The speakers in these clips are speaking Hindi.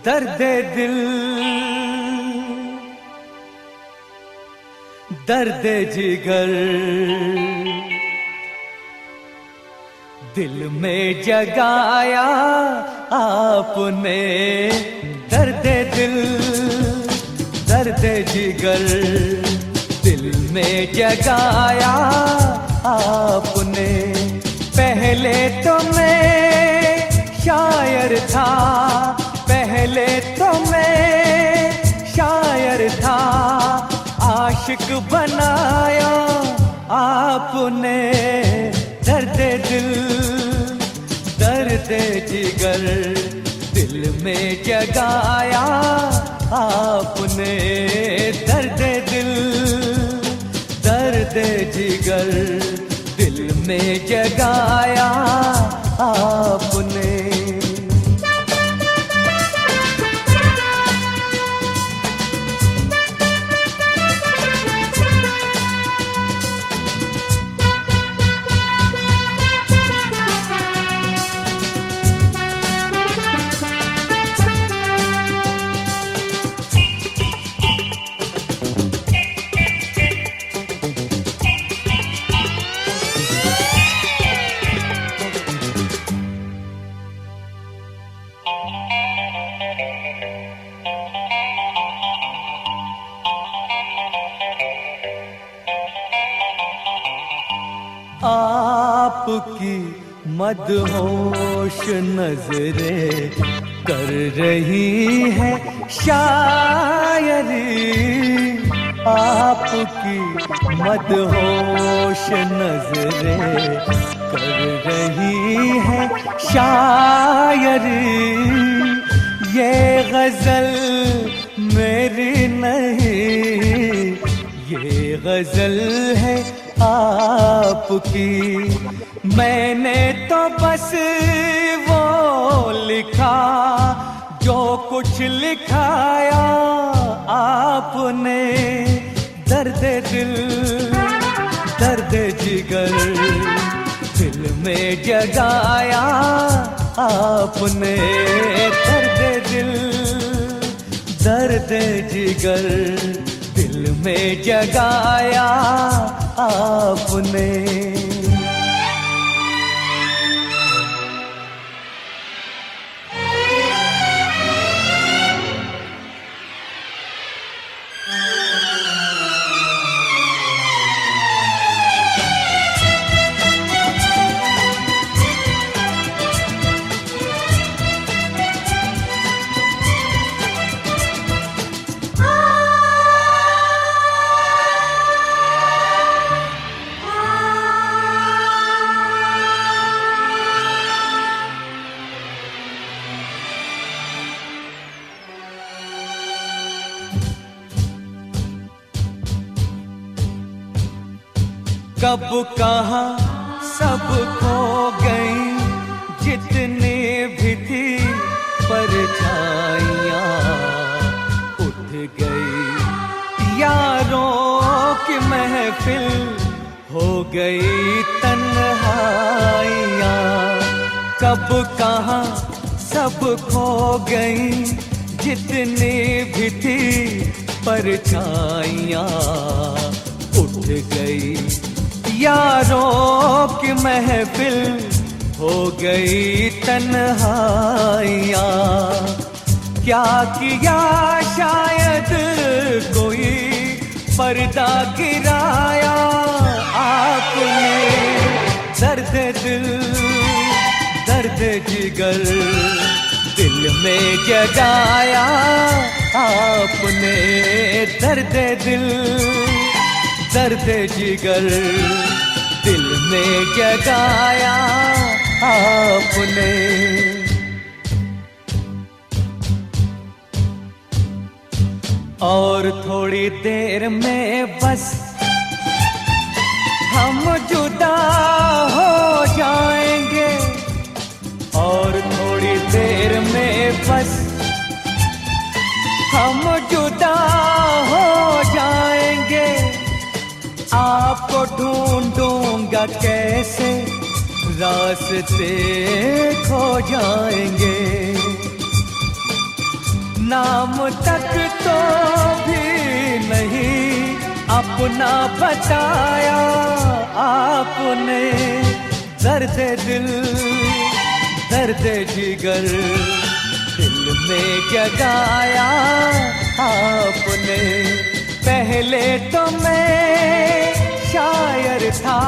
दर्द दिल, दर्द जिगर दिल में जगाया आपने। दर्द दिल, दर्द जिगर दिल में जगाया आपने। पहले तो मैं शायर था, पहले तो मैं शायर था, आशिक बनाया आपने। दर्द दिल, दर्द जिगर दिल में जगाया आपने। दर्द दिल, दर्द जिगर दिल में जगाया आपने। आपकी मदहोश नजरें कर रही है शायरी। आपकी मदहोश नजरें कर रही है शायरी। ये गजल मेरी नहीं, ये गजल है आपकी। मैंने तो बस वो लिखा जो कुछ लिखाया आपने। दर्द दिल, दर्द जिगर दिल में जगाया आपने। दर्द दिल, दर्द जिगर दिल में जगाया आपने। कब कहाँ सब खो गई, जितने भी थी परछाइयाँ उठ गई। यारों की महफिल हो गई तन्हाइयाँ। कब कहाँ सब खो गई, जितने भी थी परछाइयाँ उठ गई। यारों की महफिल हो गई तन्हाइयाँ। क्या किया शायद कोई पर्दा गिराया आपने। दर्द दिल, दर्द जिगर दिल में जगाया आपने। दर्द दिल, दर्द जिगर दिल में जगाया आपने। और थोड़ी देर में बस हम जुदा हो जाएंगे। और थोड़ी देर में बस हम जुदा हो जाएंगे। आपको ढूंढूंगा कैसे, रास्ते खो जाएंगे। नाम तक तो भी नहीं अपना बताया आपने। दर्द दिल दर्द जिगर दिल में जगाया आपने। पहले तो मैं शायर था,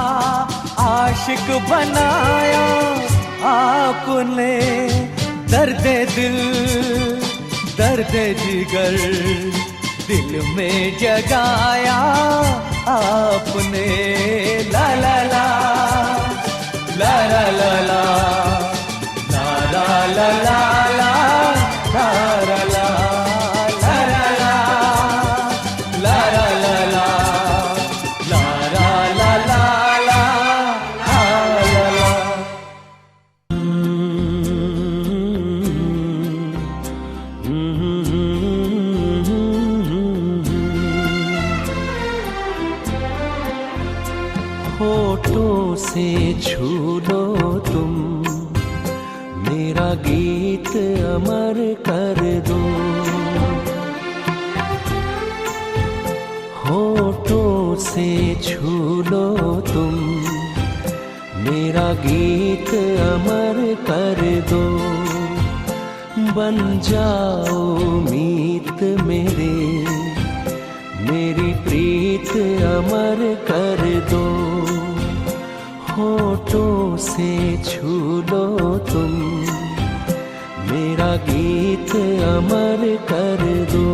आशिक बनाया आपने। दर्द दिल दर्द जिगर दिल में जगाया आपने। ला ला ला ला ला ला ला ला ला ला ला ला ला होठों से छू लो तुम, मेरा गीत अमर कर दो। होठों से छू लो तुम, मेरा गीत अमर कर दो। बन जाओ मीत मेरे, मेरी प्रीत अमर कर दो। होठों से छू लो तुम, मेरा गीत अमर कर दो।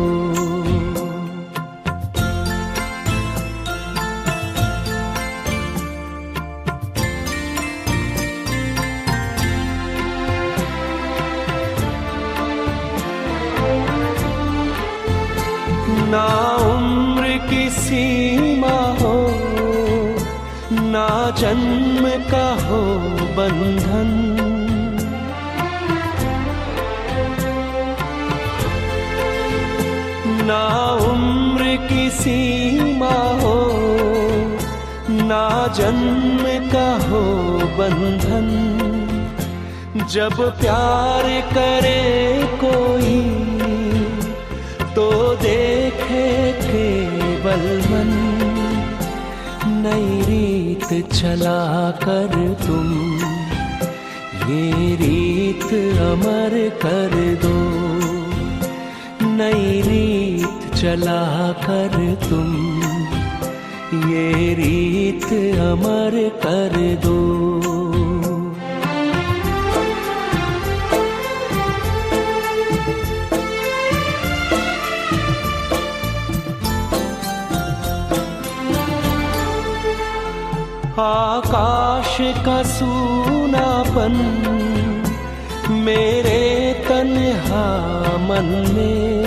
ना उम्र की सीमा हो, ना जन्म का हो बंधन। ना उम्र की सीमा हो, ना जन्म का हो बंधन। जब प्यार करे कोई तो देखे केवल मन। नई रीत चला कर तुम, ये रीत अमर कर दो। नई रीत चला कर तुम, ये रीत अमर कर दो। आकाश का सूनापन मेरे तन्हा मन में।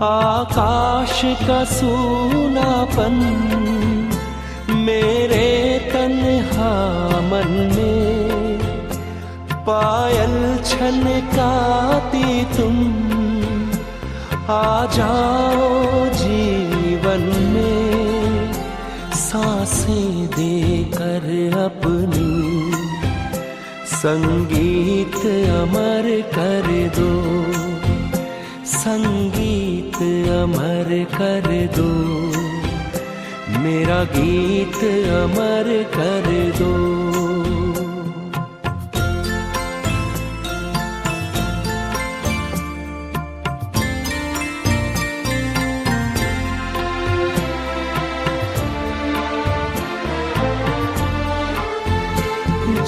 आकाश का सूनापन मेरे तन्हा मन में। पायल छनकाती तुम, आ जाओ जीवन में। सांसें देकर अपनी संगीत अमर कर दो। संगीत अमर कर दो, मेरा गीत अमर कर दो।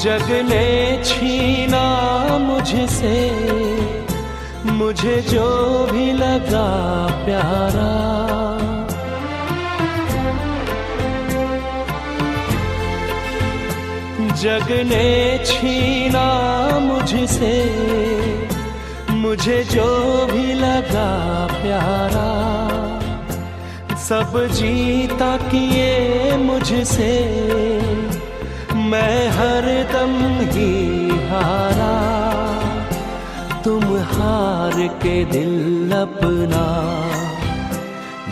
जग ने छीना मुझसे, मुझे जो भी लगा प्यारा। जग ने छीना मुझसे, मुझे जो भी लगा प्यारा। सब जीता किए मुझसे, मैं हरदम ही हारा। तुम हार के दिल अपना,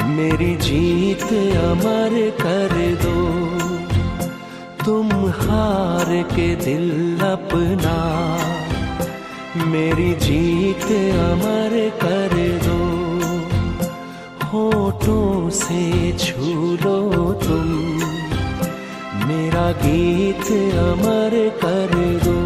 मेरी जीत अमर कर दो। तुम हार के दिल अपना मेरी जीत अमर कर दो। होठों से छू लो तुम मेरा गीत अमर कर दो।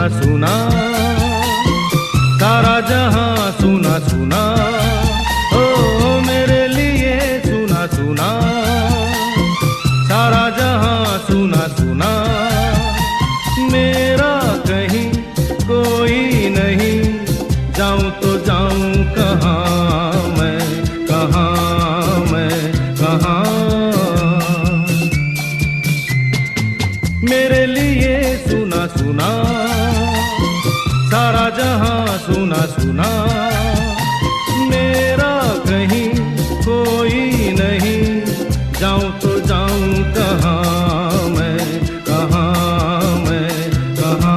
सुना सारा जहां सुना सुना, ओ मेरे लिए सुना सुना सारा जहां सुना सुना। मेरा कहीं कोई नहीं, जाऊं तो जाऊं कहाँ मैं, कहाँ मैं, कहाँ। मेरे लिए सुना सुना सारा जहां सुना सुना। मेरा कहीं कोई नहीं, जाऊं तो जाऊं कहाँ मैं, कहाँ मैं, कहाँ।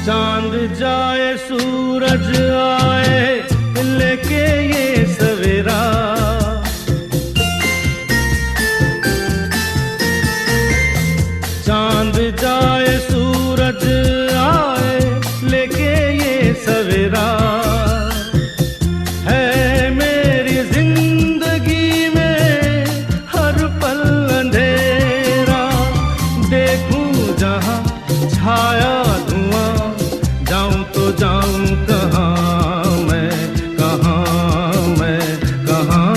चांद जाए सूरज आए लेके ये सवेरा, चांद जाए सूरज आए लेके ये सवेरा। है मेरी जिंदगी में हर पल अंधेरा, देखूं जहां छाया धुआं, जाऊं तो जाऊं कहाँ मैं, कहाँ मैं, कहाँ।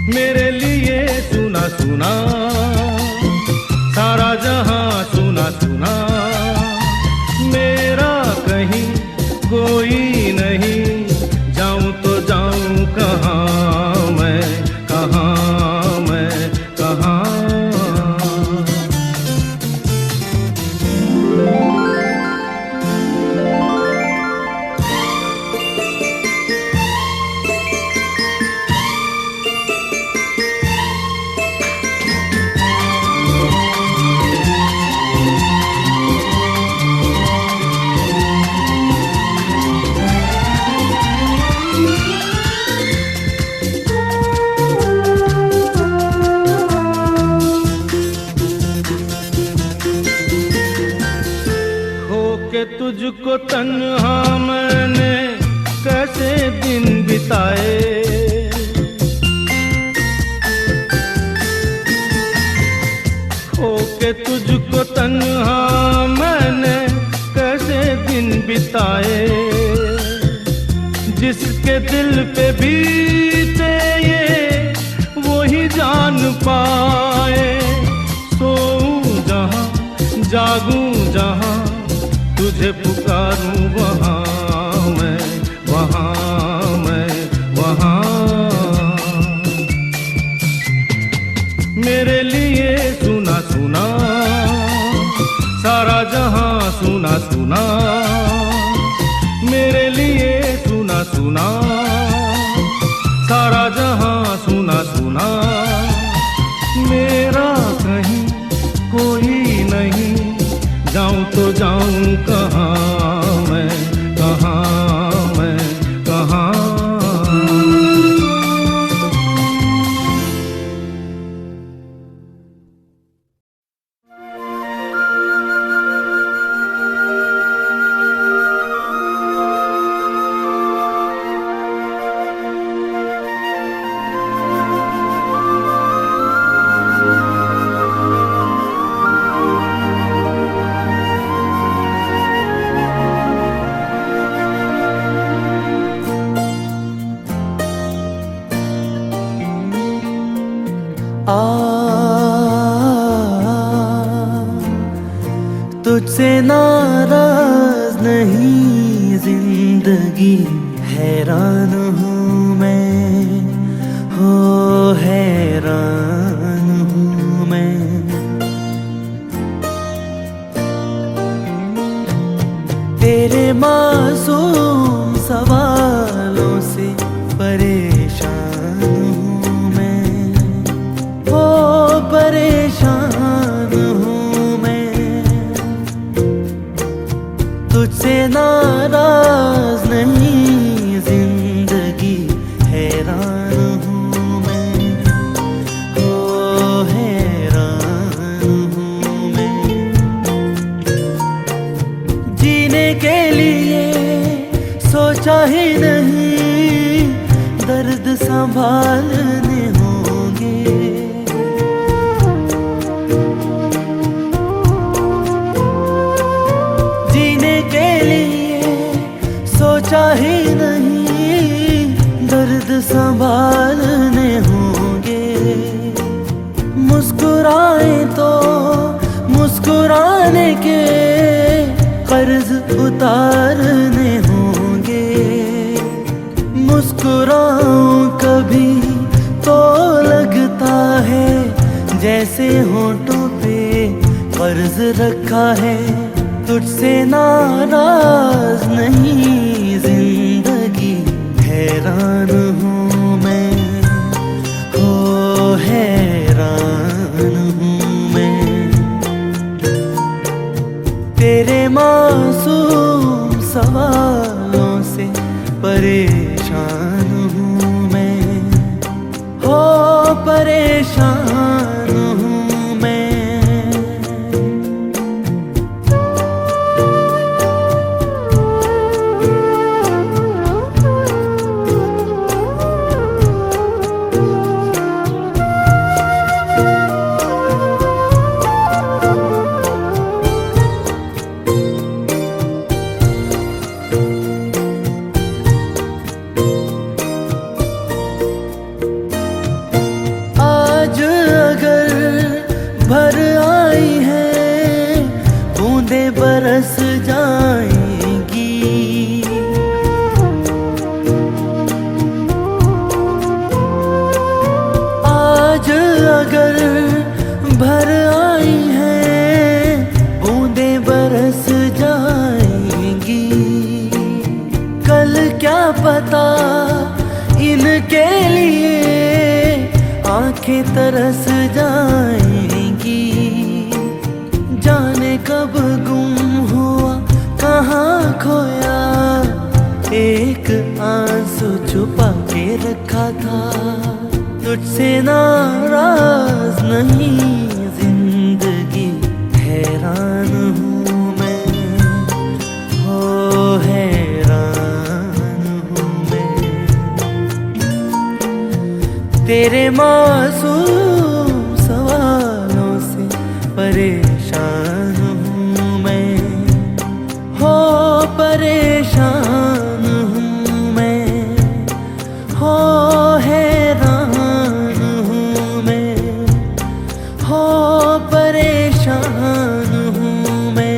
मेरे लिए सुना सुना सारा जहां सुना सुना। मेरा कहीं कोई नहीं, जाऊं तो जाऊं कहाँ मैं, कहाँ मैं, कहाँ। के तुझको तन्हा मैंने कैसे दिन बिताए, खो के तुझको तन्हा मैंने कैसे दिन बिताए। जिसके दिल पे बीते ये वही जान पाए, सोऊं जहां जागूं जहां तुझे पुकारूं वहाँ मैं, वहाँ मैं, वहाँ। मेरे लिए सुना सुना सारा जहां सुना सुना। मेरे लिए सुना सुना सारा जहां सुना सुना। मेरा कहीं कोई नहीं, जाऊं तो जाऊं कहाँ मैं, कहाँ मैं, कहाँ। तुझसे नाराज नहीं जिंदगी, हैरान हूँ मैं, हो हैरान हूँ मैं। तेरे मासूम सवालों से परेशान हूँ मैं, हो परेशान हूँ मैं। तुझसे नाराज नहीं जिंदगी, हैरान हूँ मैं, हो हैरान हूँ मैं। जीने के लिए सोचा ही नहीं, दर्द संभालने होंगे। जीने के लिए सोचा ही नहीं, दर्द संभालने होंगे। मुस्कुराए तो मुस्कुराने के कर्ज उतारने होंगे। मुस्कुराऊं कभी तो लगता है जैसे होठों पे कर्ज रखा है। तुझसे नाराज नहीं जिंदगी, हैरान हूँ मैं, हो हैरान हूँ मैं। तेरे मासूम सवालों से परेशान हूँ मैं, हो परेशान हूँ मैं। भर आई है बूंदें बरस जाएंगी। आज अगर भर आई है बूंदें बरस जाएंगी। कल क्या पता इनके लिए आंखें तरस जाएंगी। जाने कब गुम हुआ कहाँ खोया, एक आंसू छुपा के रखा था। तुझसे नाराज नहीं जिंदगी, हैरान हूँ मैं, हो हैरान हूँ मैं। तेरे मासूम सवालों से परेशान हूँ मैं, हो परेशान हूँ मैं, हो हैरान हूँ मैं, हो परेशान हूँ मैं।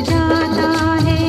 जाता है।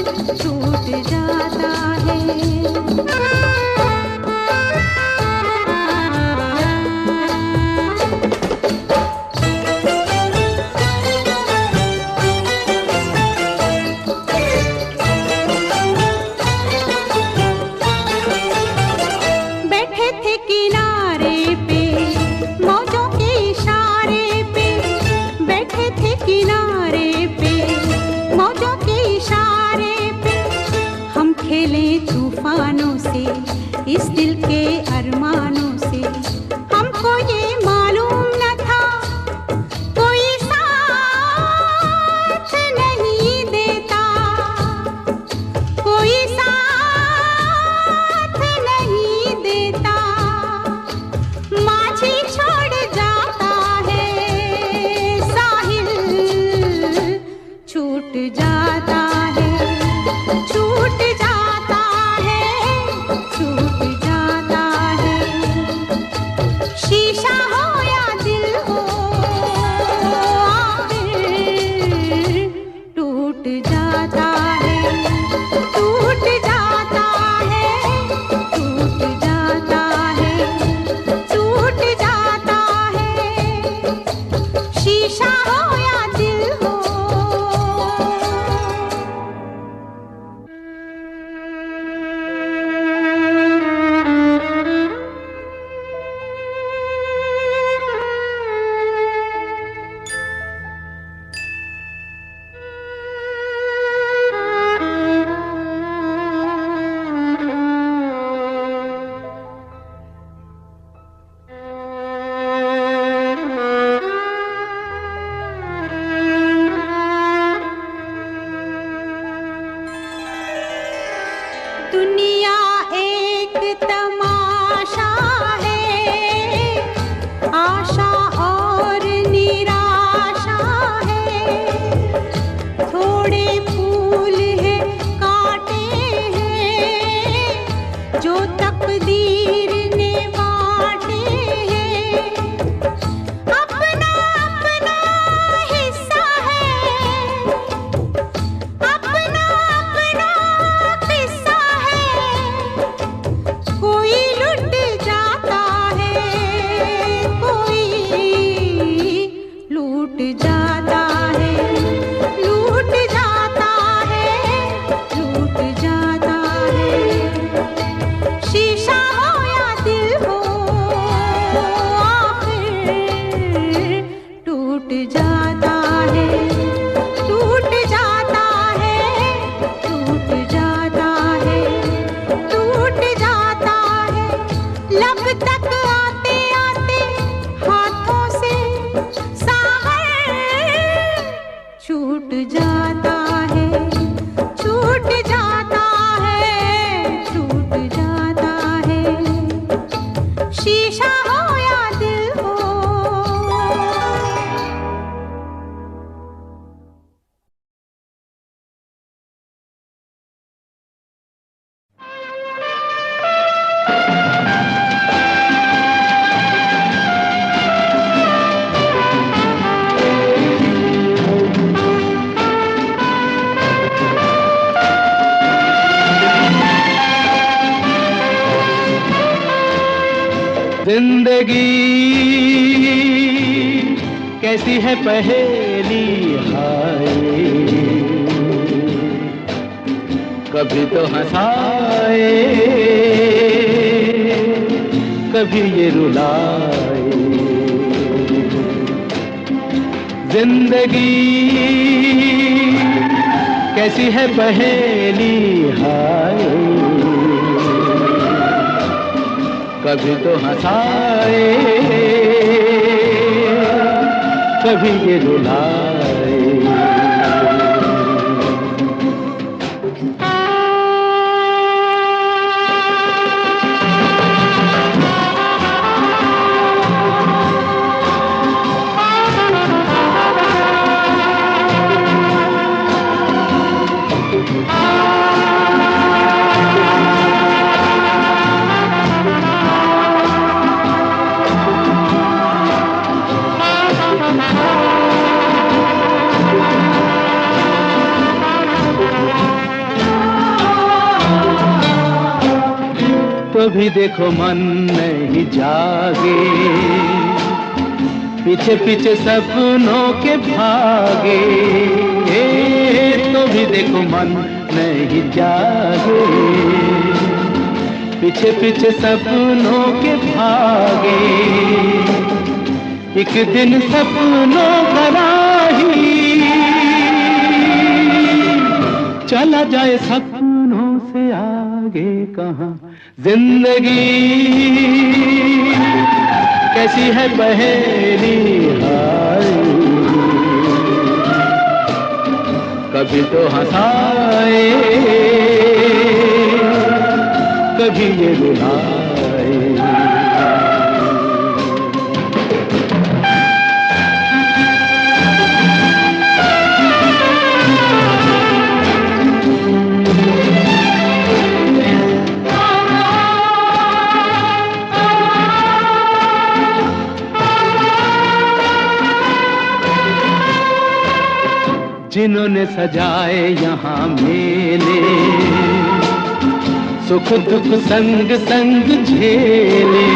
टूट जाता है। बैठे थे किनारे पे मौजों के इशारे पे, बैठे थे किनारे पे मौजों के इशारे पे, हम खेले तूफानों से इस दिल के अरमानों से। हमको ये मालूम न था कोई साथ नहीं देता, कोई साथ नहीं देता, माझी छोड़ जाता है साहिल, छूट जाता है, छूट जाता है, छूट जाता है। शीशा हो या दिल हो आखिर टूट जाता है, टूट जाता है, टूट जाता है, टूट जाता है। शीशा हो या दिल हो। दुनिया एक तमाशा है, आशा और निराशा है, थोड़े फूल हैं कांटे हैं जो तकदीर ने बांटे हैं। अपना अपना हिस्सा है, अपना अपना किस्सा है, कोई लुट जाता है, कोई लूट जाता है, लूट जाता है, लूट जाता है। शीशा हो या दिल हो आखिर टूट जाता है, टूट जाता है, टूट जाता है, टूट जाता है। लब तक आते आते हाथों से सागर छूट जाता है, छूट जाता है, छूट जाता है। शीशा हो या दिल हो। जिंदगी कैसी है पहेली हाय, कभी तो हंसाए कभी ये रुलाए। जिंदगी कैसी है पहेली हाय, कभी तो हंसाए कभी ये रुलाए। तो भी देखो मन नहीं जागे, पीछे पीछे सपनों के भागे, तो भी देखो मन नहीं जागे, पीछे पीछे सपनों के भागे। एक दिन सपनों का राही चला जाए सपनों से आगे कहाँ। जिंदगी कैसी है पहेली हाय, कभी तो हंसाए कभी ये रुलाए। जिन्होंने सजाए यहाँ मेले, सुख दुख संग संग झेले,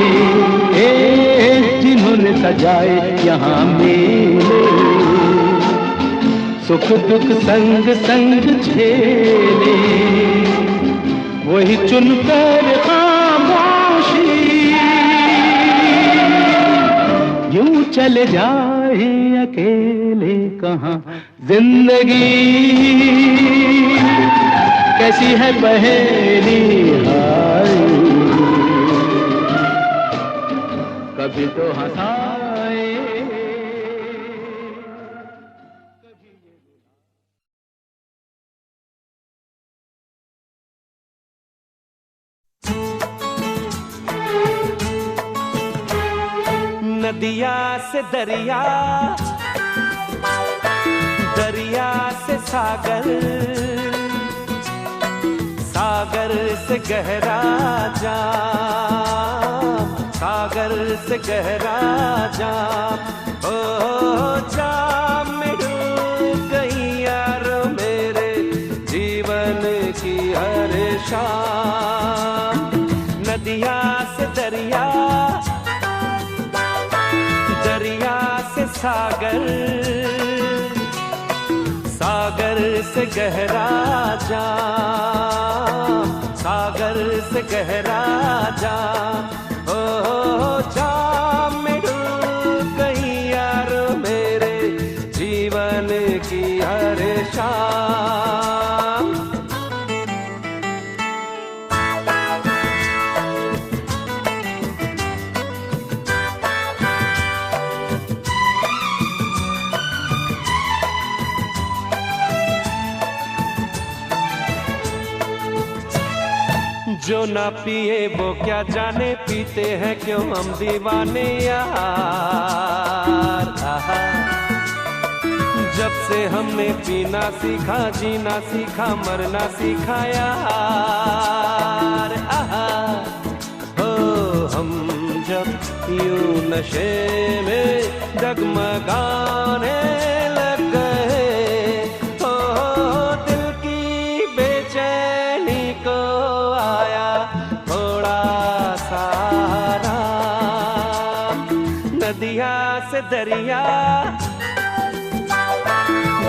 जिन्होंने सजाए यहाँ मेले, सुख दुख संग संग झेले, वही चुनकर खामोशी यूं चले जाए अकेले कहाँ। जिंदगी कैसी है पहेली हाय, कभी तो हंसाए कभी ये। नदिया से दरिया, दरिया से सागर, सागर से गहरा जाम, सागर से गहरा जाम। ओ जाम में डूब गई यारो मेरे जीवन की हर शाम। नदिया से दरिया, दरिया से सागर, सागर से गहरा जाम, सागर से गहरा जाम। ओ जाम में डूब गई यारो मेरे जीवन की हर शाम। जो ना पिए वो क्या जाने, पीते हैं क्यों हम दीवाने यार। जब से हमने पीना सीखा, जीना सीखा, मरना सीखा यार। हो हम जब यूं नशे में डगमगाने लग गए, हो दिल की बेचैनी को आया थोड़ा सारा। नदिया से दरिया,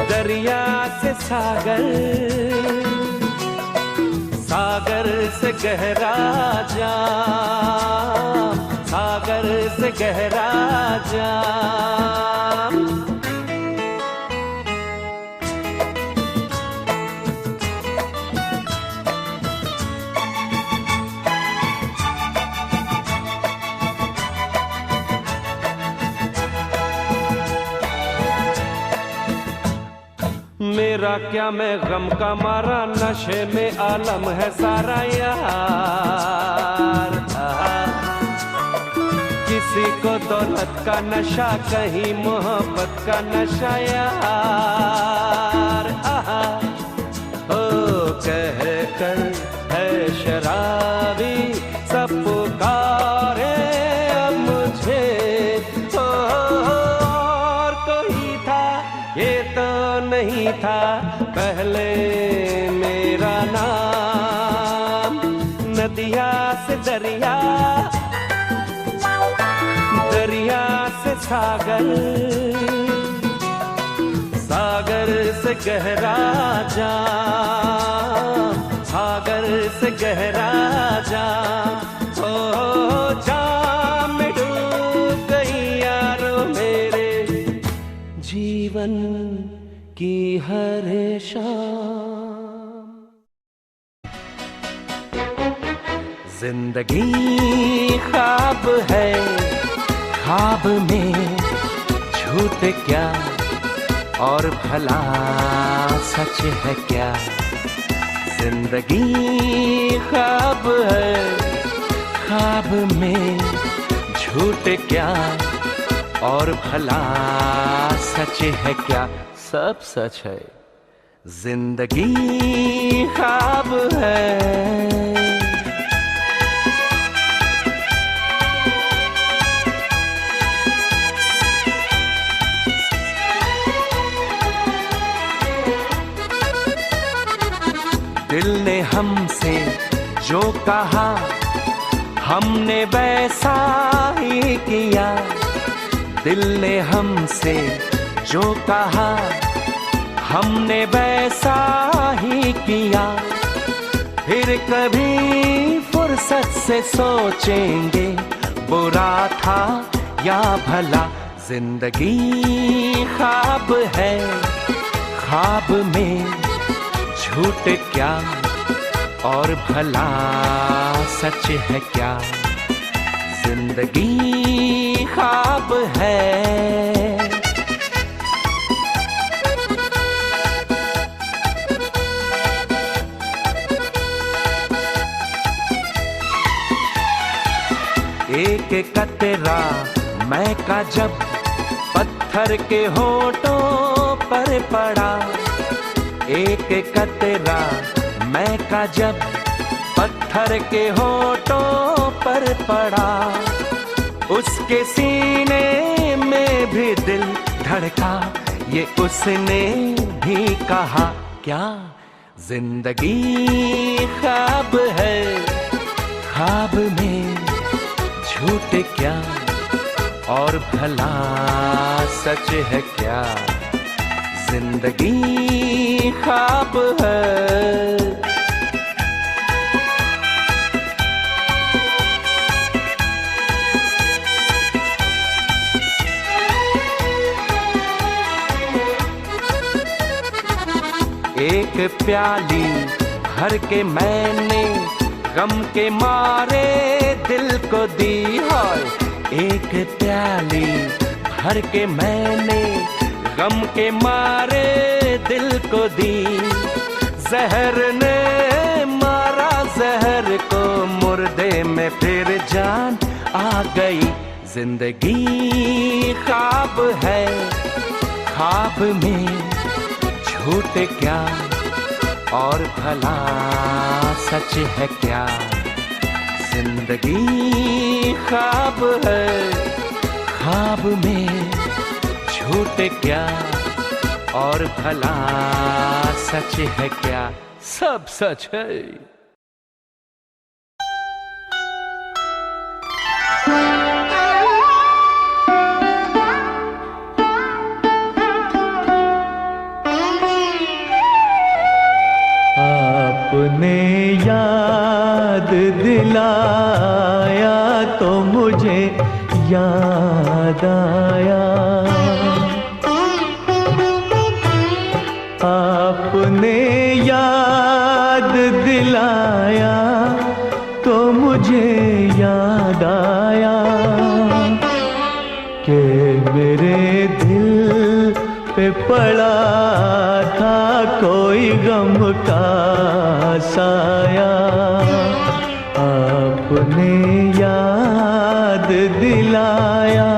दरिया से सागर, सागर से गहरा जाम, सागर से गहरा जाम। मेरा क्या मैं गम का मारा, नशे में आलम है सारा यार। किसी को दौलत का नशा, कहीं मोहब्बत का नशा यार। ओ कह कर है शराबी सब पुकारे अब मुझे, और कोई था ये तो नहीं था पहले मेरा नाम। नदिया से दरिया, सागर, सागर से गहरा जाम, सागर से गहरा जाम, ओ जाम में डूब गई यारो मेरे जीवन की हर शाम। जिंदगी ख्वाब है, ख्वाब में झूठ क्या और भला सच है क्या। जिंदगी ख्वाब है, ख्वाब में झूठ क्या और भला सच है क्या। सब सच है, जिंदगी ख्वाब है। दिल ने हमसे जो कहा हमने वैसा ही किया। दिल ने हमसे जो कहा हमने वैसा ही किया। फिर कभी फुर्सत से सोचेंगे बुरा था या भला। जिंदगी ख्वाब है, ख्वाब में झूठ क्या और भला सच है क्या। जिंदगी ख्वाब है। एक कतरा मैं का जब पत्थर के होठों पर पड़ा। एक कतरा मैं का जब पत्थर के होठों पर पड़ा। उसके सीने में भी दिल धड़का, ये उसने भी कहा क्या। जिंदगी ख्वाब है, ख्वाब में झूठ क्या और भला सच है क्या। जिंदगी ख्वाब है। एक प्याली भर के मैंने गम के मारे दिल को दी है। एक प्याली भर के मैंने गम के मारे दिल को दी। जहर ने मारा जहर को, मुर्दे में फिर जान आ गई। जिंदगी ख्वाब है, ख्वाब में झूठ क्या और भला सच है क्या। जिंदगी ख्वाब है, ख्वाब में झूठ क्या और भला सच है क्या। सब सच है। आपने याद दिलाया तो मुझे याद आया। आपने याद दिलाया तो मुझे याद आया कि मेरे दिल पे पड़ा था कोई गम का साया। आपने याद दिलाया।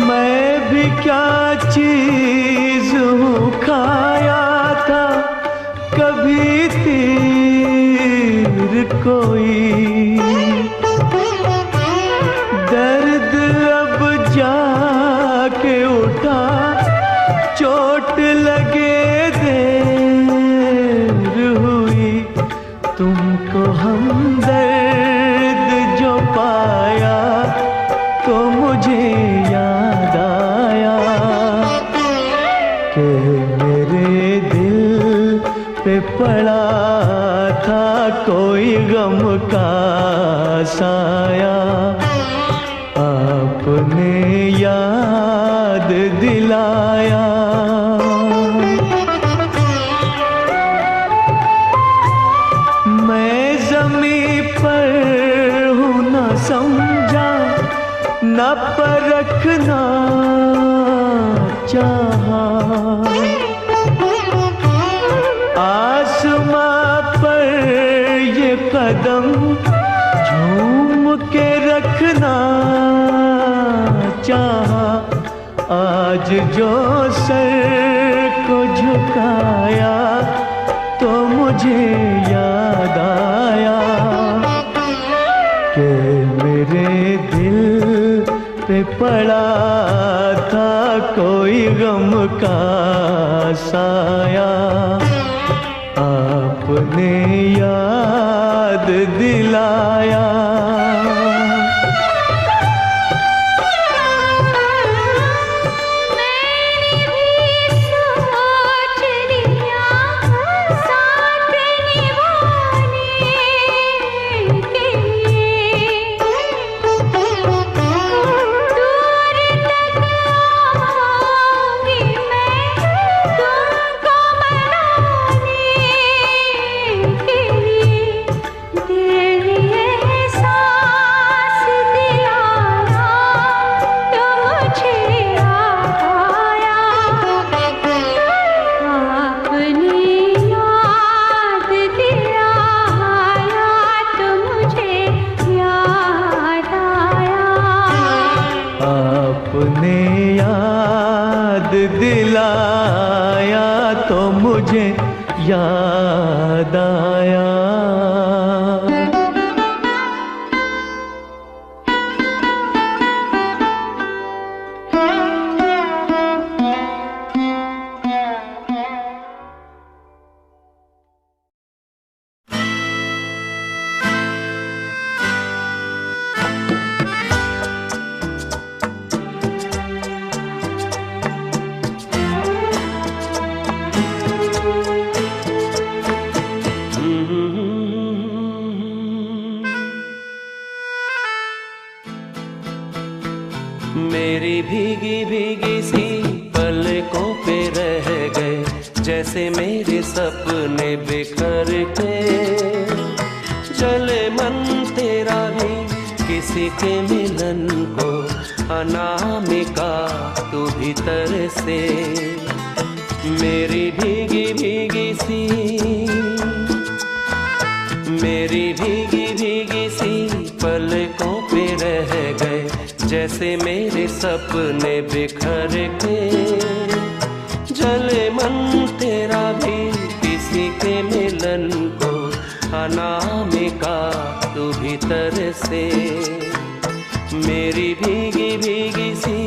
मैं भी क्या चीज हूँ खाया था कभी तीर कोई। दर्द अब जाके उठा, चोट लगे देर हुई। तुमको हमदर्द मुझे याद आया कि मेरे दिल पे पड़ा था कोई गम का साया। आपने याद दिलाया। मैं ज़मीं पर हूँ न समझा, न परखना चाहा। आसमां पर ये कदम झूम के रखना चाहा। आज जो सर को झुकाया तो मुझे याद आया कि मेरे दिल पे पड़ा था कोई गम का साया। आपने याद दिलाया। आपने याद दिलाया तो मुझे याद आया। मेरी भीगी भीगी सी पलकों पे रह गए, जैसे मेरे सपने बिखर के। चले मन तेरा भी किसी के मिलन को, अनामिका तू भीतर से। मेरी भीगी भीगी सी, मेरी भीगी भीगी सी पलकों पे रह गए, जैसे मेरे सपने बिखर के। जले मन तेरा भी किसी के मिलन को, अनामिका तू भीतर से। मेरी भीगी भीगी सी।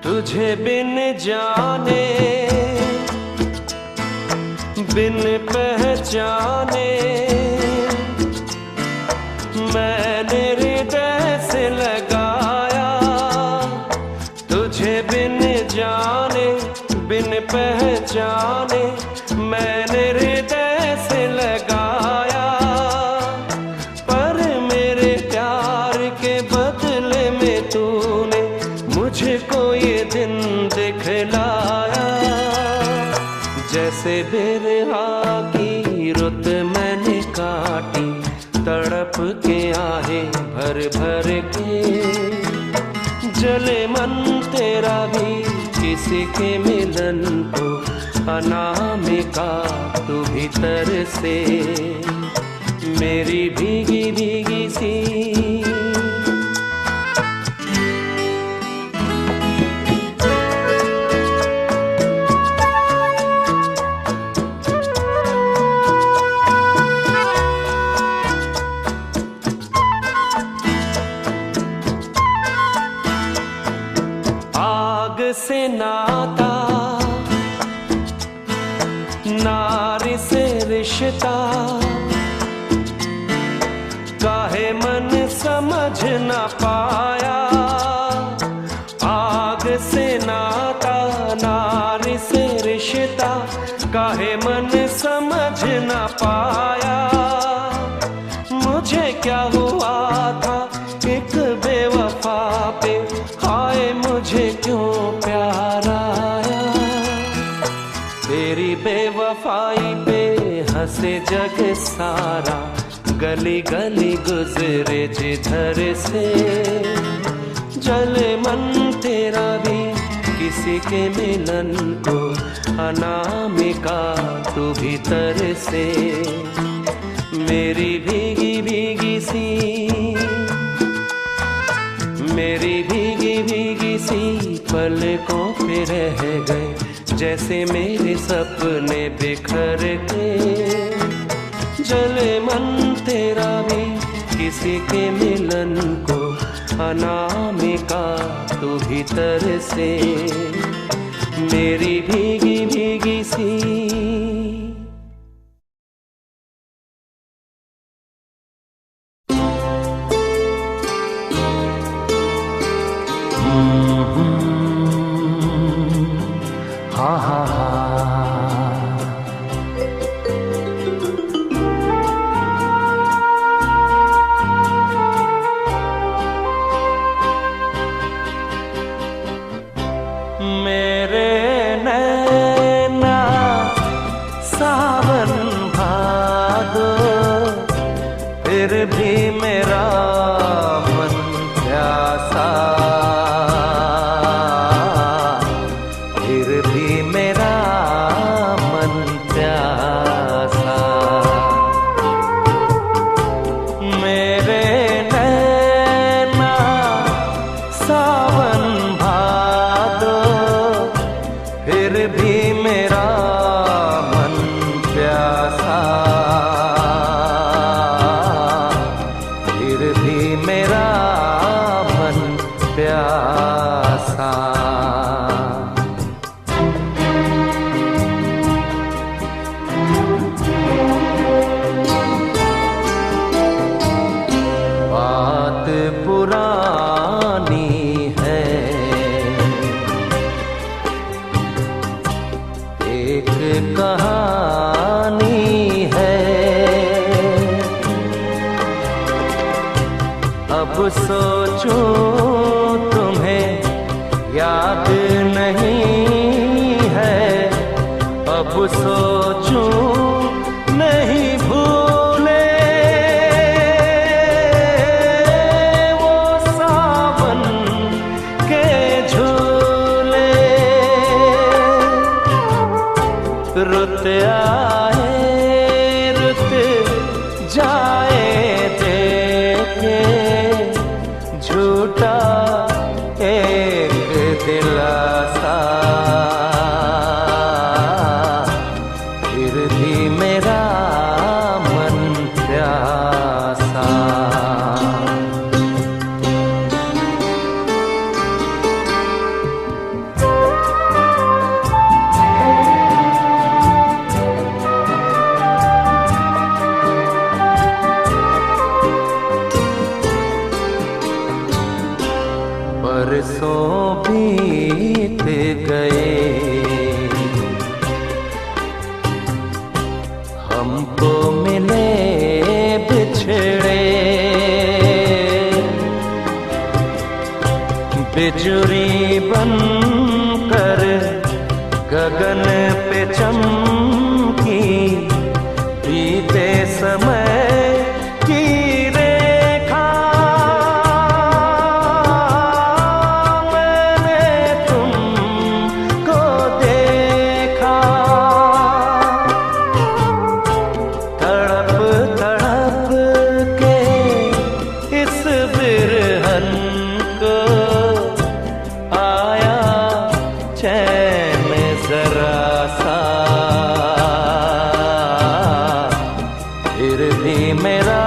तुझे बिन जाने बिन पहचाने, मैंने हृदय से लगाया। तुझे बिन जाने बिन पहचाने, मैंने हृदय से लगाया। पर मेरे प्यार के बदले में तूने मुझको ये दिन दिखलाया। जैसे बिरहा की रुत मैंने काटी, तड़प के आहे भर भर के। जले मन तेरा भी किसी के मिलन को, अनामिका तू भीतर से। मेरी भीगी भीगी सी। आग से नाता, नारी से रिश्ता, काहे मन समझ न पाया। आग से नाता, नारी से रिश्ता, काहे मन समझ न पाया। मुझे क्या हुआ था एक बेवफा पे, हाय मुझे क्यों प्यार आया। तेरी बेवफाई पे हंसे जग सारा, गली गली गुजरे जिधर से। जले मन तेरा भी किसी के मिलन को, अनामिका तू भीतर से। मेरी भीगी भीगी सी, मेरी भीगी भीगी सी पलकों पे रह गए, जैसे मेरे सपने बिखर के। जले मन तेरा भी किसी के मिलन को, अनामिका तू भीतर से। मेरी भीगी भीगी सी। हा हा हा। मेरे नैना सावन भादो, फिर भी मेरा मन प्यासा, फिर भी मेरा मन प्यासा। मेरे नैना सावन भादो, फिर भी मेरा मन प्यासा, फिर भी मेरा मन प्यासा। बात पुरानी है, एक कहानी है। अब सोचूं तुम्हें याद नहीं है, अब सोचूं नहीं भूले वो सावन के झूले। रुत आए रुत जाए देखे, झूठा एक दिलासा, फिर भी मेरा मन प्यासा। बरसों बीत गए, हमको मिले बिछड़े। बिजुरी बनकर गगन पे चमकी, बीते समय की रेखा। मैंने तुमको देखा, तड़प तड़प के इस बिरहन को, आया चैन जरा सा, फिर भी मेरा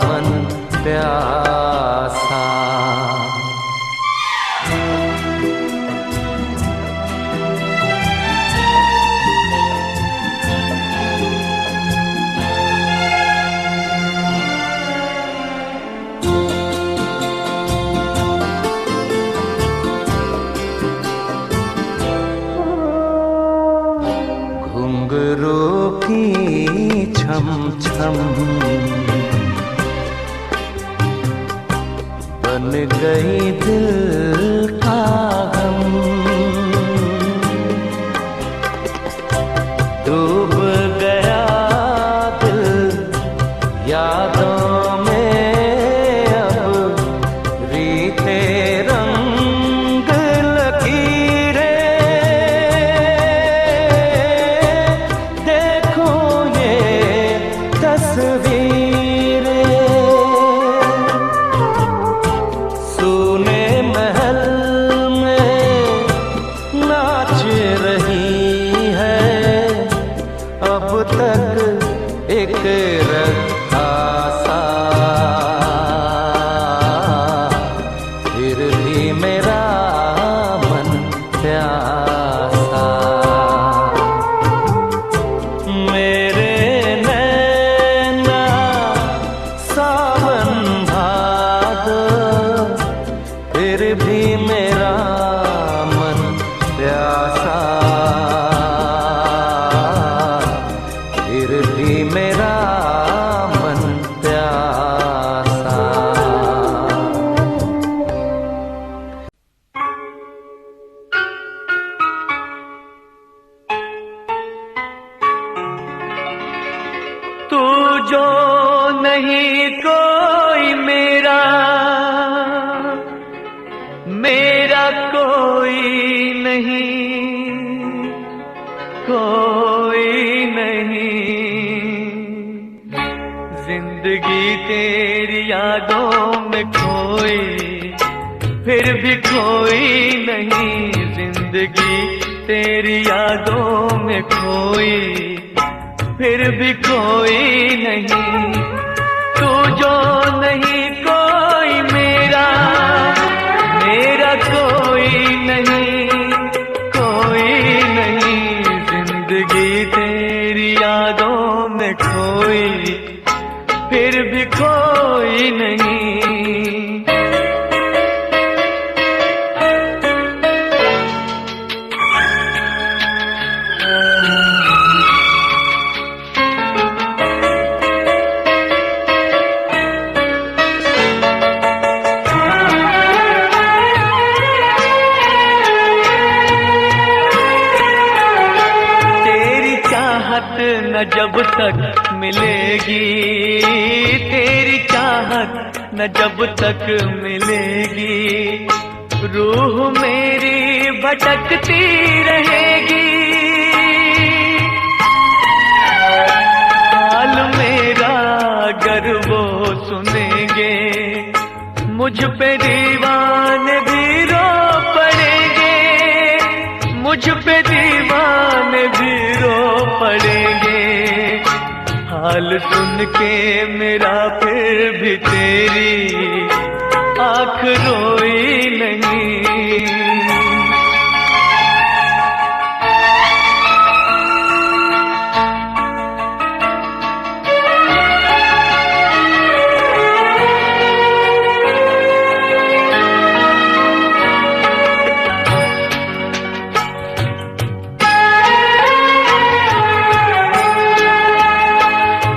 मन प्यासा। जो नहीं कोई मेरा, मेरा कोई नहीं, कोई नहीं। जिंदगी तेरी यादों में खोई, फिर भी कोई नहीं। जिंदगी तेरी यादों में खोई, फिर भी कोई नहीं। तू जो नहीं कोई मेरा, मेरा कोई नहीं, कोई नहीं। जिंदगी तेरी यादों में खोई, फिर भी कोई नहीं। न जब तक मिलेगी, तेरी चाहत न जब तक मिलेगी, रूह मेरी भटकती रहेगी। हाल मेरा अगर वो सुनेंगे, मुझ पे दीवाने भी रो पड़ेंगे, मुझ पे दीवाने भी रो पड़ेंगे। हाल सुन के मेरा फिर भी तेरी आँख रोई नहीं।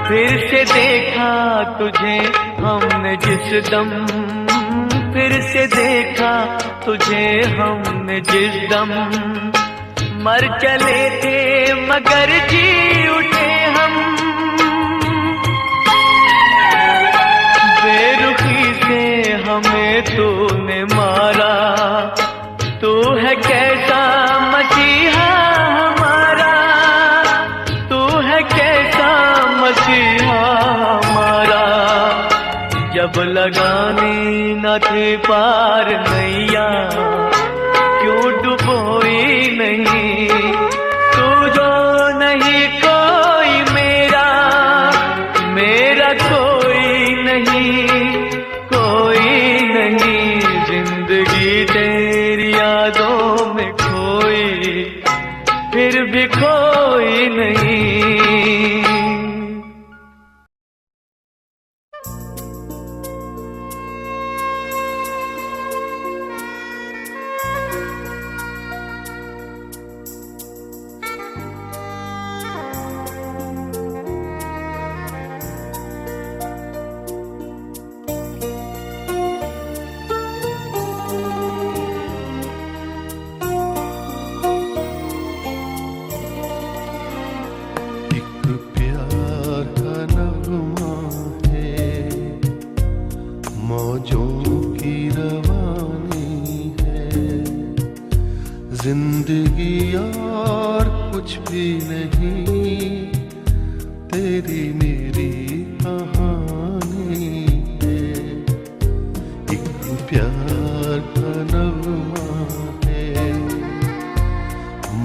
फिर से देखा तुझे हमने जिस दम, फिर से देखा तुझे हमने जिस दम, मर चले थे मगर जी उठे हम। बेरुखी से हमें तूने मारा, तू है कैसा मसीहा हमारा, तू है कैसा मसीहा हमारा। जब लगानी न थी पार नैया, क्यों डुबोई नहीं। तू जो नहीं कोई मेरा, मेरा कोई नहीं, कोई नहीं। जिंदगी तेरी यादों में खोई, फिर भी कोई नहीं। जिंदगी और कुछ भी नहीं, तेरी मेरी कहानी है। एक प्यार का नगमा है,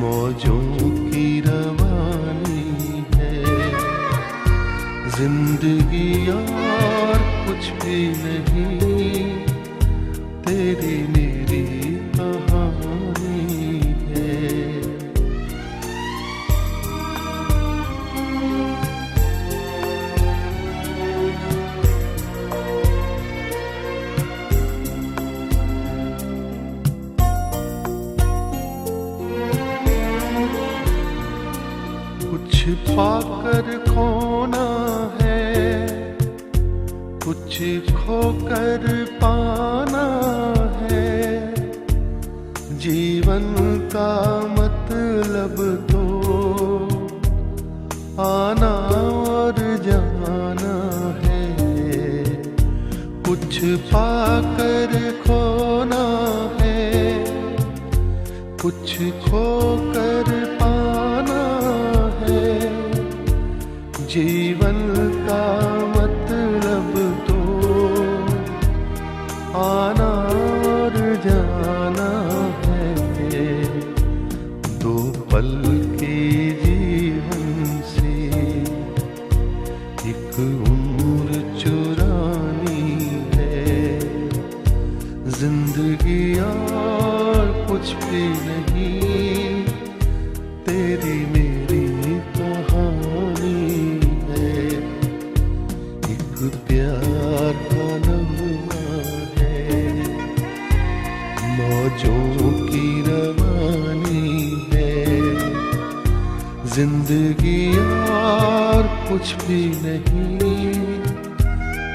मौजों की रवानी है। जिंदगी और कुछ भी नहीं, तेरी मेरी कहानी है। कुछ पाकर खोना है, कुछ खोकर पाना है। जीवन का मतलब तो आना और जाना कुछ पाकर खोना है, कुछ खोकर पाना है। जीवन का मतलब तो आना और जाना है। दो पल के जीवन से एक उम्र चुरानी है। जिंदगी और कुछ भी नहीं, तेरी मेरी कहानी है। एक प्यार का नगमा है, मौजों की रवानी है। जिंदगी और कुछ भी नहीं,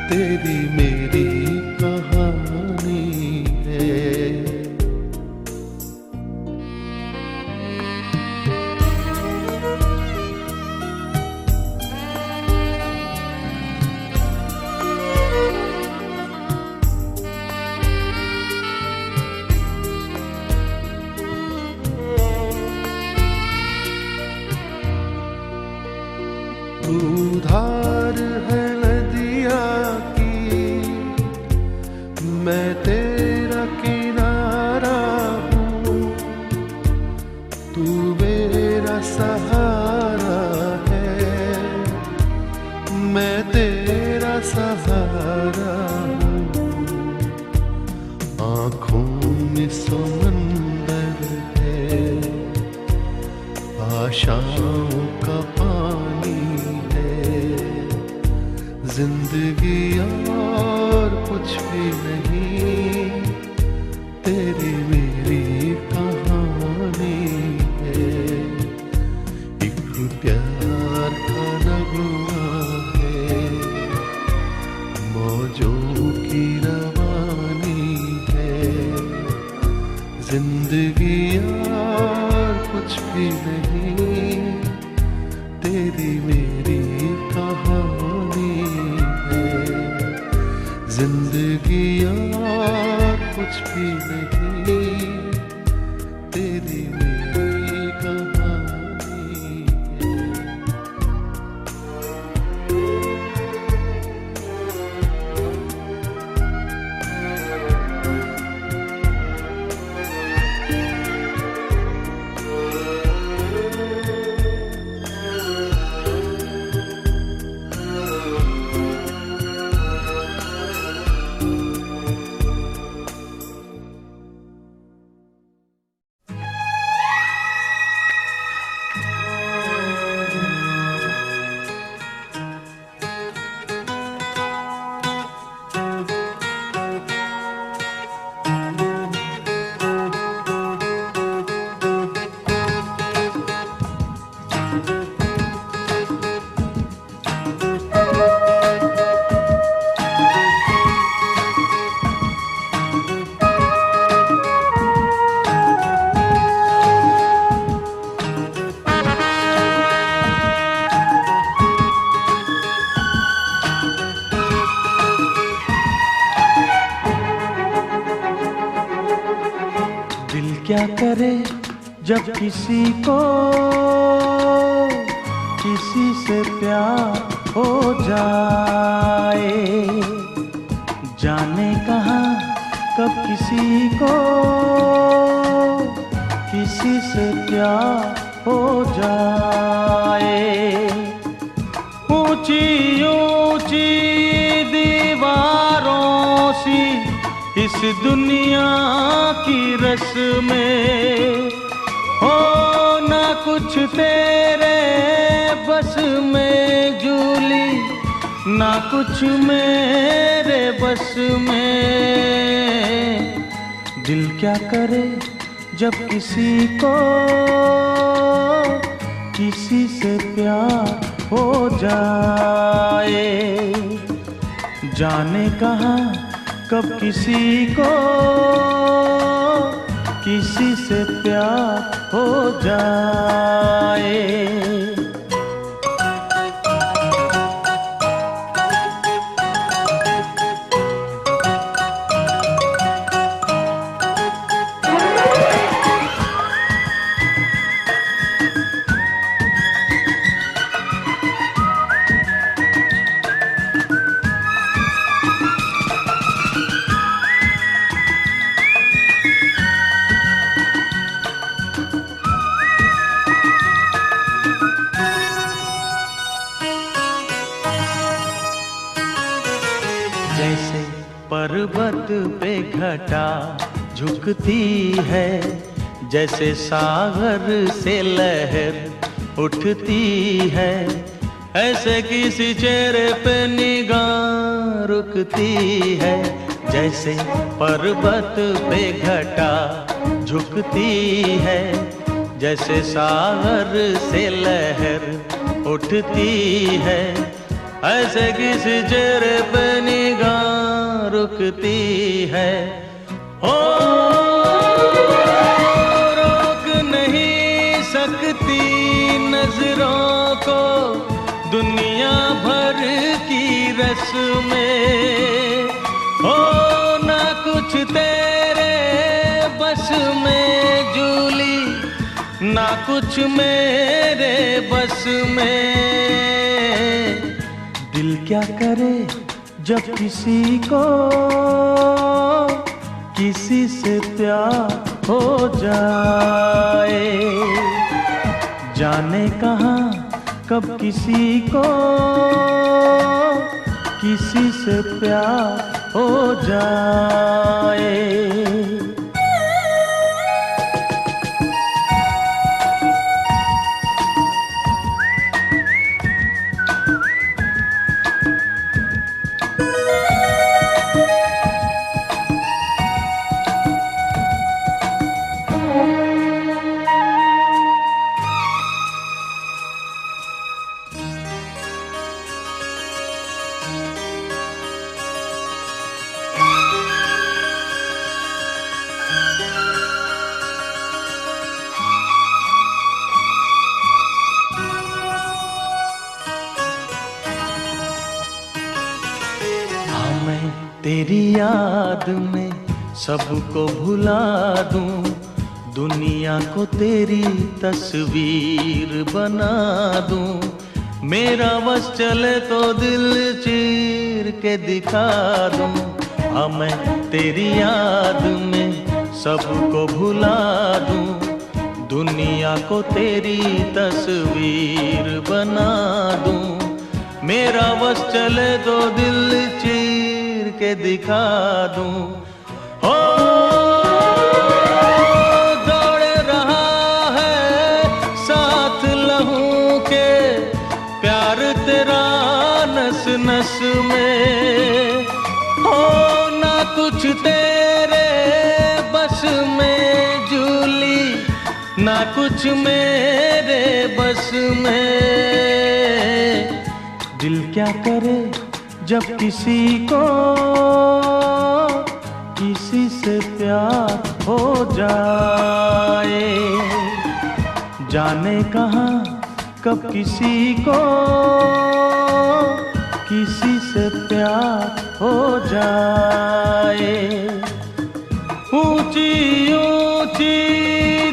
तेरी मेरी कहानी है। तू धार है नदिया की, मैं तेरा किनारा हूँ। तू मेरा सहारा है, मैं तेरा सहारा हूँ। आँखों में समंदर है, आशाओं का पानी है। जिंदगी और कुछ भी नहीं, तेरी मेरी कहानी है। एक प्यार का नगमा है, मौजों की रवानी है। जिंदगी और कुछ भी नहीं, तेरी मेरी कहानी है। जिंदगी और कुछ भी नहीं, तेरी मेरी कहानी है। क्या करे जब किसी को किसी से प्यार हो जाए। जाने कहाँ कब किसी को किसी से प्यार हो जाए। ऊंची ऊंची दीवारों सी इस दुनिया की रस्में हो, ना कुछ तेरे बस में जूली, ना कुछ मेरे बस में। दिल क्या करे जब किसी को किसी से प्यार हो जाए। जाने कहाँ कब किसी को किसी से प्यार हो जाए। पे घटा झुकती है, जैसे सागर से लहर उठती है, ऐसे किसी चेहरे पे निगाह रुकती है, जैसे पर्वत पे घटा झुकती है, जैसे सागर से लहर उठती है, ऐसे किसी चेहरे पे निगाह रुकती है। ओ रोक नहीं सकती नजरों को दुनिया भर की रस्में, हो ना कुछ तेरे बस में जूली, ना कुछ मेरे बस में। दिल क्या करे जब किसी को किसी से प्यार हो जाए, जाने कहाँ कब किसी को किसी से प्यार हो जाए। तेरी याद में सबको भुला दूं, दुनिया को तेरी तस्वीर बना दूं, मेरा बस चले तो दिल चीर के दिखा दूं। हाँ मैं तेरी याद में सबको भुला दूं, दुनिया को तेरी तस्वीर बना दूं, मेरा बस चले तो दिल चीर के दिखा दूं। हो दौड़ रहा है साथ लहू के प्यार तेरा नस नस में, हो ना कुछ तेरे बस में जूली, ना कुछ मेरे बस में। दिल क्या करे जब किसी को किसी से प्यार हो जाए, जाने कहाँ कब किसी को किसी से प्यार हो जाए। ऊंची ऊंची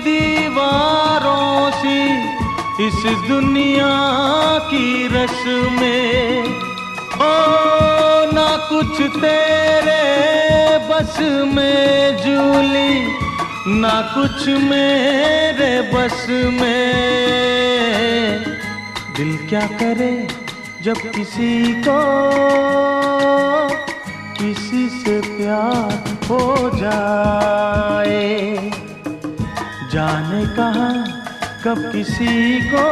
दीवारों सी इस दुनिया की रस्में, ओ ना कुछ तेरे बस में जूली, ना कुछ मेरे बस में। दिल क्या करे जब किसी को किसी से प्यार हो जाए, जाने कहाँ कब किसी को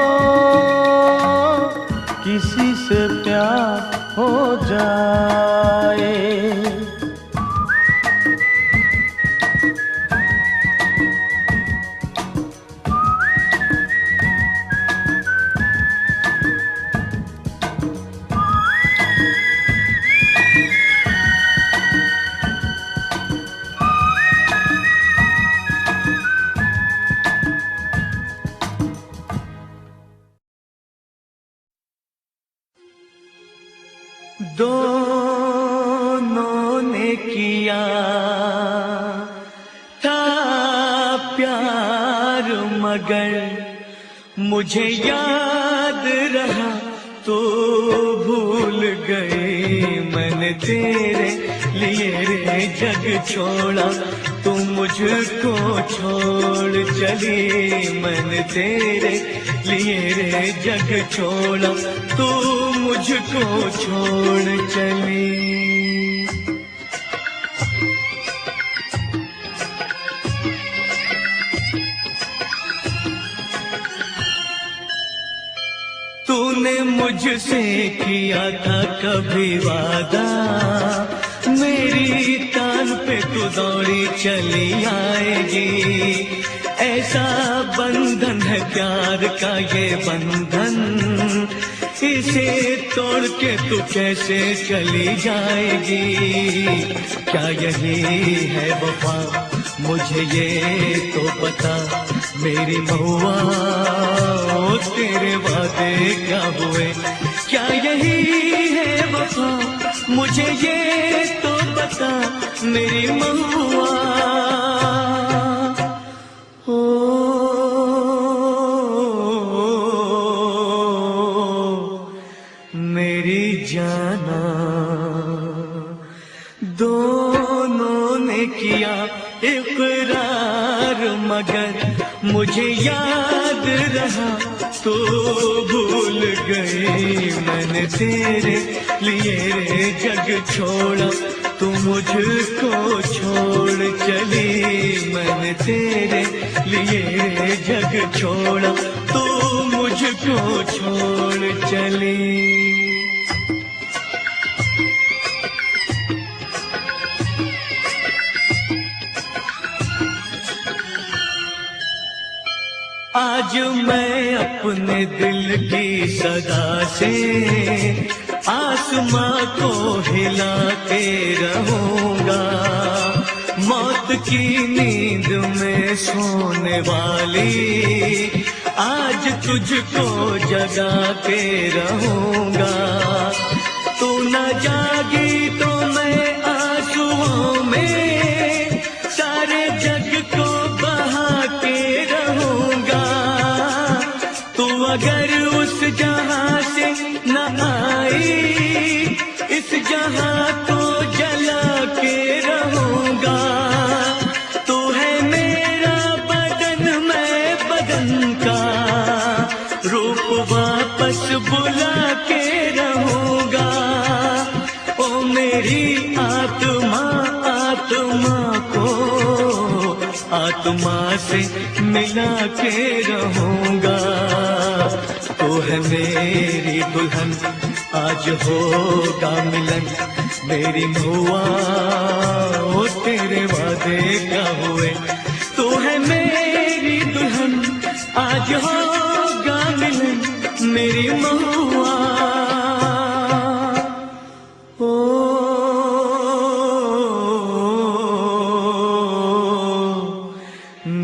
किसी से प्यार हो जाए। दोनों ने किया था प्यार मगर मुझे याद रहा तो भूल गई। मैंने तेरे लिए रे जग छोड़ा, तू मुझको छोड़ चली। मैंने तेरे लिए रे जग छोड़ा, तू मुझको छोड़ चली। तूने मुझसे किया था कभी वादा, मेरी तान पे तू दौड़ी चली आएगी। ऐसा बंधन है प्यार का ये बंधन, इसे तोड़ के तू कैसे चली जाएगी। क्या यही है वफा, मुझे ये तो बता मेरी महुआ, ओ तेरे वादे क्या हुए। क्या यही है वफा, मुझे ये तो बता मेरी महुआ। ओ मेरी जाना, दोनों ने किया इकरार, मगर मुझे याद रहा तो भूल गई। मैंने तेरे लिए जग छोड़ा, तू मुझको छोड़ चली। मैंने तेरे लिए जग छोड़ा, तू मुझको छोड़ चली। आज मैं अपने दिल की सदा से आसमां को हिलाते रहूंगा। मौत की नींद में सोने वाली आज तुझको जगा के रहूंगा। तू न जागी तो मैं आंसुओं में सारे जग को बहा के रहूंगा। तू अगर उस जहां से न आई, इस जहां को जला के रहूंगा। तू है मेरा बदन, मैं बदन का रूप वापस बुला के रहूंगा। ओ मेरी आत्मा, आत्मा को आत्मा से मिला के रहूंगा। तू है मेरी दुल्हन, आज होगा मिलन मेरी महुआ, ओ तेरे वादे क्या हुए। तू है मेरी दुल्हन, आज होगा मिलन मेरी महुआ।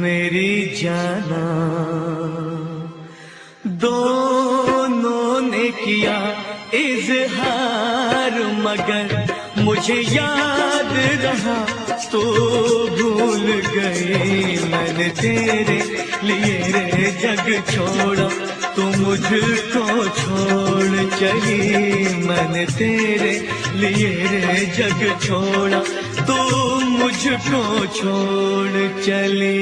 मेरी जाना, दोनों ने किया इजहार, मगर मुझे याद रहा तो भूल गई। मैंने तेरे लिए जग छोड़ा, तू मुझको छोड़ चली। मैंने तेरे लिए जग छोड़ा, तू मुझको छोड़ चली।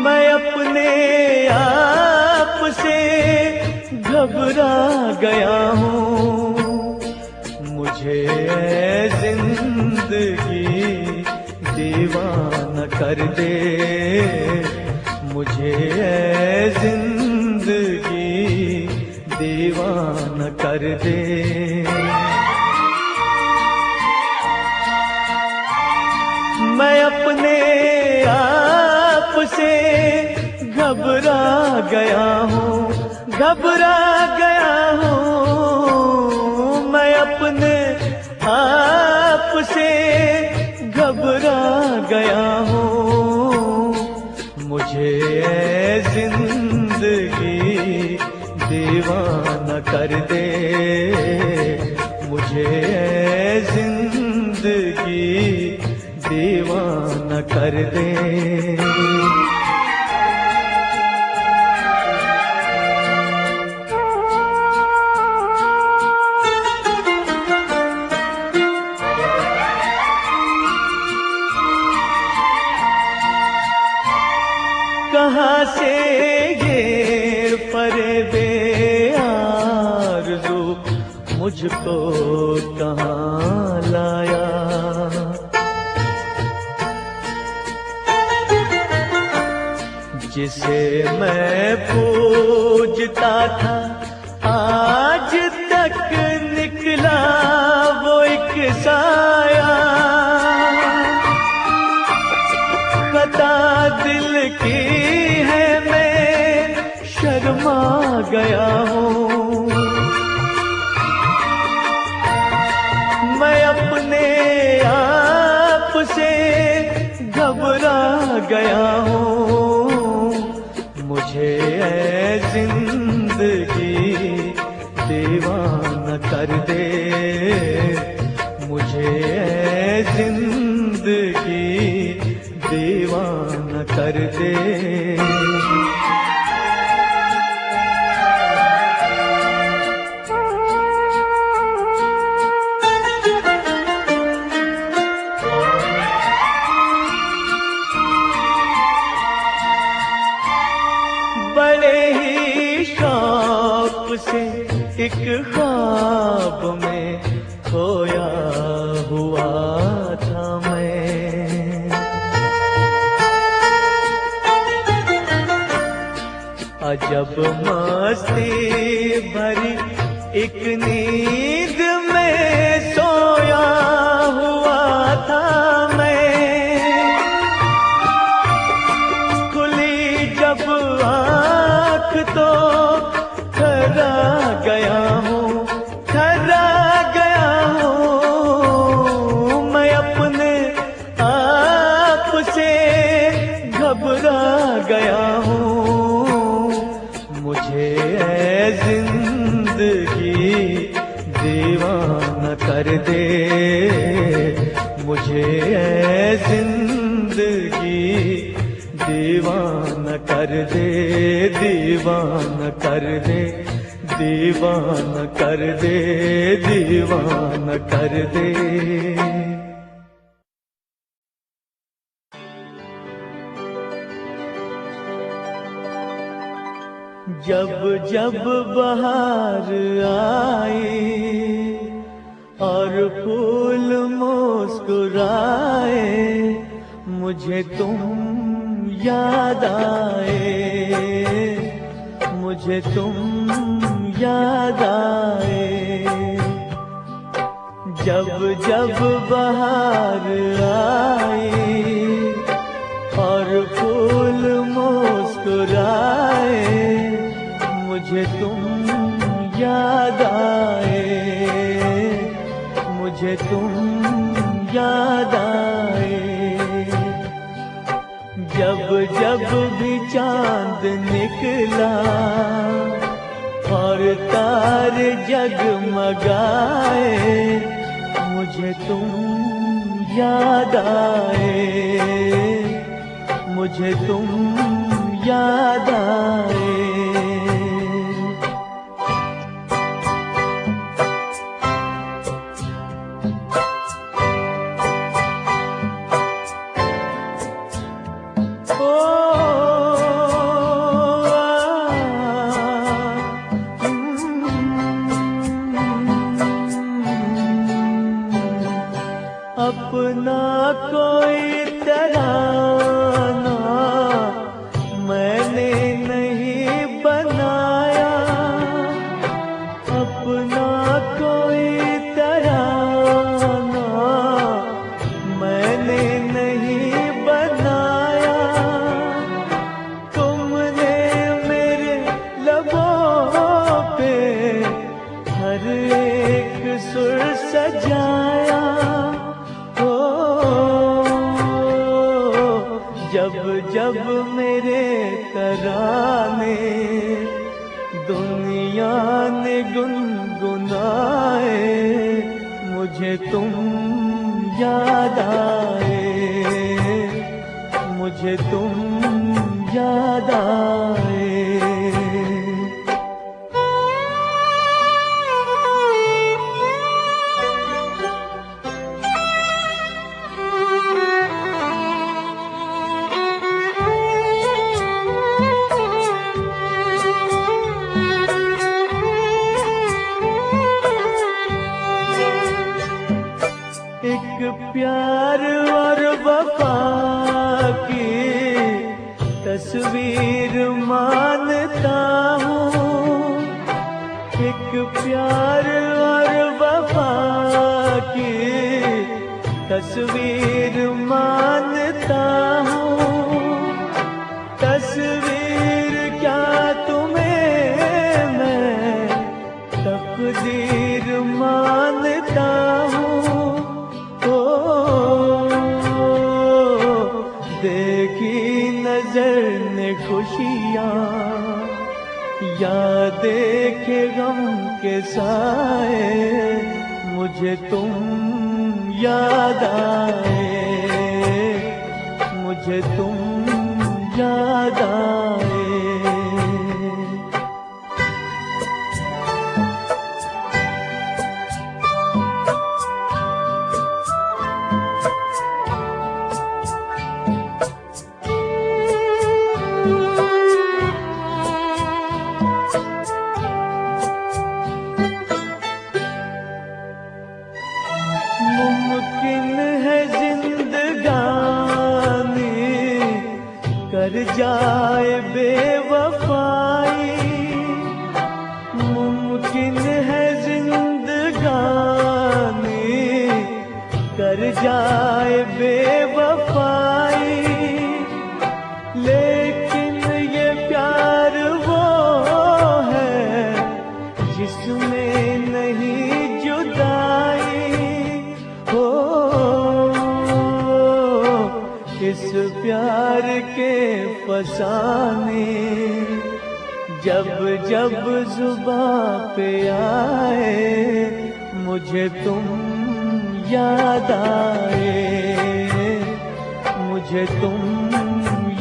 मैं अपने आप से घबरा गया हूँ, मुझे जिंदगी दीवाना कर दे। मुझे जिंदगी दीवाना कर दे। मैं अपने आप से घबरा गया हूँ, घबरा गया हूँ। मैं अपने आप से घबरा गया हूँ, मुझे जिंदगी दीवाना कर दे। मुझे जिंदगी दीवाना कर दे। से ये फरेबे आरज़ू मुझको कहाँ लाया। जिसे मैं पूजता था आज तक निकला वो एक साया। खता दिल की है मैं शर्मा गया हूँ। मैं अपने आप से घबरा गया हूँ। मुझे ऐ जिंदगी दीवाना कर दे। मुझे ऐ जिंदगी दीवाना कर दे। बड़े ही शौक से एक ख्वाब में खोया हुआ था मैं। अजब मस्ती भरी एक नींद में सोया हुआ था मैं। खुली जब आँख तो ठहरा गया हूँ, ठहरा गया हूँ। मैं अपने आप से घबरा गया हूँ। मुझे ऐ जिंदगी दीवाना कर दे। मुझे ऐ जिंदगी दीवाना कर दे। दीवाना कर दे। दीवाना कर दे। दीवाना कर दे। जब जब बहार आई और फूल मुस्कुराए मुझे तुम याद आए। मुझे तुम याद आए। जब जब बहार आई और फूल मुस्कुराए मुझे तुम याद आए। मुझे तुम याद आए। जब जब भी चांद निकला और तारे जगमगाए मुझे तुम याद आए। मुझे तुम याद आए। अपना कोई तराना मैंने नहीं बनाया। अपना कोई तराना मैंने नहीं बनाया। तुमने मेरे लबों पे हर एक सुर सजाया। जब जब मेरे तराने दुनिया ने गुनगुनाए मुझे तुम याद आए। मुझे तुम याद आए। तस्वीर मानता हूँ एक प्यार और वफा की तस्वीर मानता हूँ। तस्वीर क्या तुम्हें मैं तकदीर मानता हूँ। देखी नजर ने खुशियाँ या देखे गम के साए, मुझे तुम याद आए, मुझे तुम याद आए। मुमकिन है जिंदगानी कर जाए बेवफाई, मुमकिन है जिंदगानी कर जाए बेवफाई। लेकिन ये प्यार वो है जिसमें नहीं जुदाई हो। इस प्यार के फसाने जब जब जुबां पे आए, मुझे तुम याद आए, मुझे तुम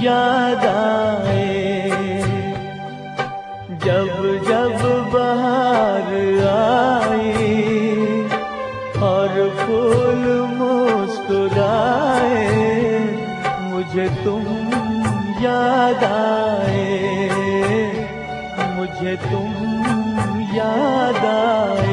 याद आए। जब जब बहार आई और फूल मुस्कुराए, मुझे तुम याद आए, मुझे तुम याद आए।